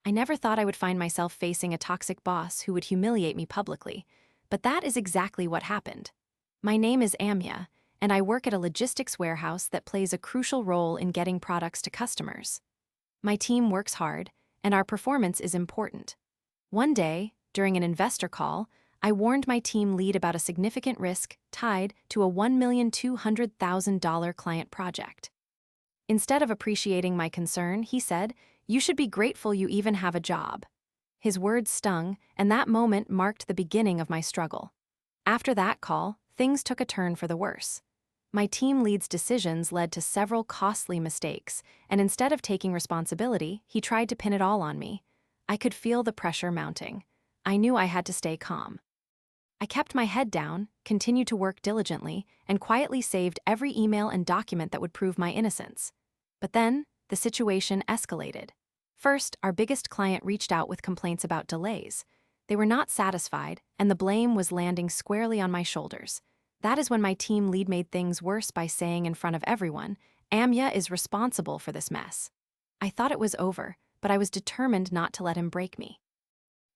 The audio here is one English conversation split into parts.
I never thought I would find myself facing a toxic boss who would humiliate me publicly, but that is exactly what happened. My name is Amya, and I work at a logistics warehouse that plays a crucial role in getting products to customers. My team works hard, and our performance is important. One day, during an investor call, I warned my team lead about a significant risk tied to a $1,200,000 client project. Instead of appreciating my concern, he said, "You should be grateful you even have a job." His words stung, and that moment marked the beginning of my struggle. After that call, things took a turn for the worse. My team lead's decisions led to several costly mistakes, and instead of taking responsibility, he tried to pin it all on me. I could feel the pressure mounting. I knew I had to stay calm. I kept my head down, continued to work diligently, and quietly saved every email and document that would prove my innocence. But then, the situation escalated. First, our biggest client reached out with complaints about delays. They were not satisfied, and the blame was landing squarely on my shoulders. That is when my team lead made things worse by saying in front of everyone, "Amya is responsible for this mess." I thought it was over, but I was determined not to let him break me.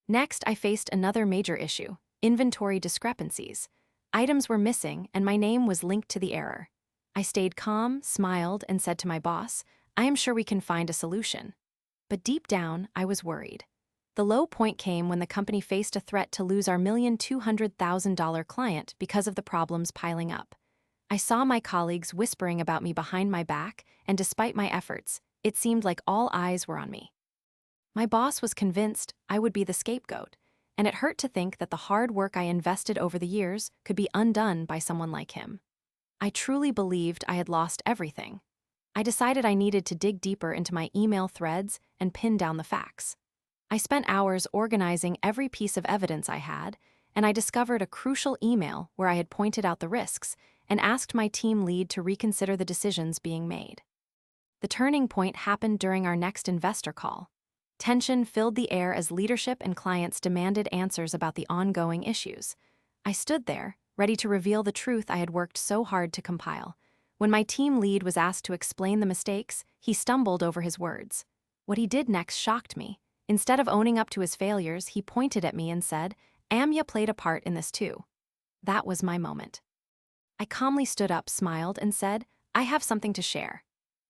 Next, I faced another major issue: inventory discrepancies. Items were missing, and my name was linked to the error. I stayed calm, smiled, and said to my boss, "I am sure we can find a solution." But deep down, I was worried. The low point came when the company faced a threat to lose our $1,200,000 client because of the problems piling up. I saw my colleagues whispering about me behind my back, and despite my efforts, it seemed like all eyes were on me. My boss was convinced I would be the scapegoat, and it hurt to think that the hard work I invested over the years could be undone by someone like him. I truly believed I had lost everything. I decided I needed to dig deeper into my email threads and pin down the facts. I spent hours organizing every piece of evidence I had, and I discovered a crucial email where I had pointed out the risks and asked my team lead to reconsider the decisions being made. The turning point happened during our next investor call. Tension filled the air as leadership and clients demanded answers about the ongoing issues. I stood there, ready to reveal the truth I had worked so hard to compile. When my team lead was asked to explain the mistakes, he stumbled over his words. What he did next shocked me. Instead of owning up to his failures, he pointed at me and said, "Amya played a part in this too." That was my moment. I calmly stood up, smiled, and said, "I have something to share."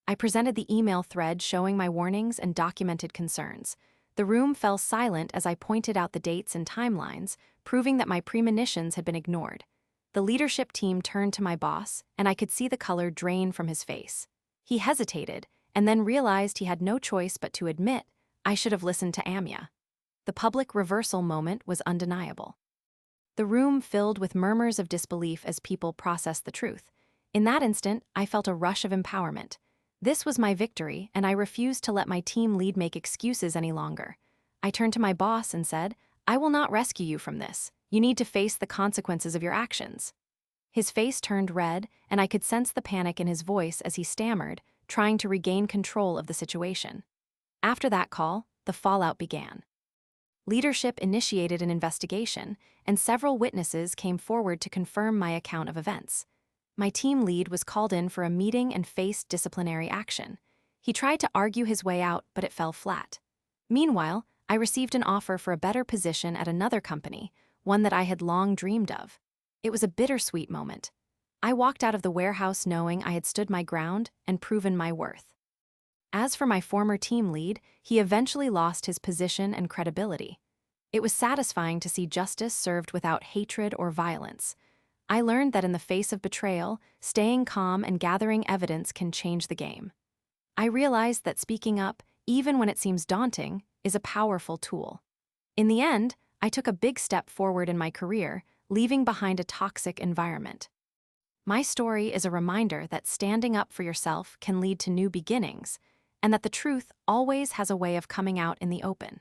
I presented the email thread showing my warnings and documented concerns. The room fell silent as I pointed out the dates and timelines, proving that my premonitions had been ignored. The leadership team turned to my boss, and I could see the color drain from his face. He hesitated, and then realized he had no choice but to admit, "I should have listened to Amya." The public reversal moment was undeniable. The room filled with murmurs of disbelief as people processed the truth. In that instant, I felt a rush of empowerment. This was my victory, and I refused to let my team lead make excuses any longer. I turned to my boss and said, "I will not rescue you from this. You need to face the consequences of your actions." His face turned red, and I could sense the panic in his voice as he stammered, trying to regain control of the situation. After that call, the fallout began. Leadership initiated an investigation, and several witnesses came forward to confirm my account of events. My team lead was called in for a meeting and faced disciplinary action. He tried to argue his way out, but it fell flat. Meanwhile, I received an offer for a better position at another company, one that I had long dreamed of. It was a bittersweet moment. I walked out of the warehouse knowing I had stood my ground and proven my worth. As for my former team lead, he eventually lost his position and credibility. It was satisfying to see justice served without hatred or violence. I learned that in the face of betrayal, staying calm and gathering evidence can change the game. I realized that speaking up, even when it seems daunting, is a powerful tool. In the end, I took a big step forward in my career, leaving behind a toxic environment. My story is a reminder that standing up for yourself can lead to new beginnings, and that the truth always has a way of coming out in the open.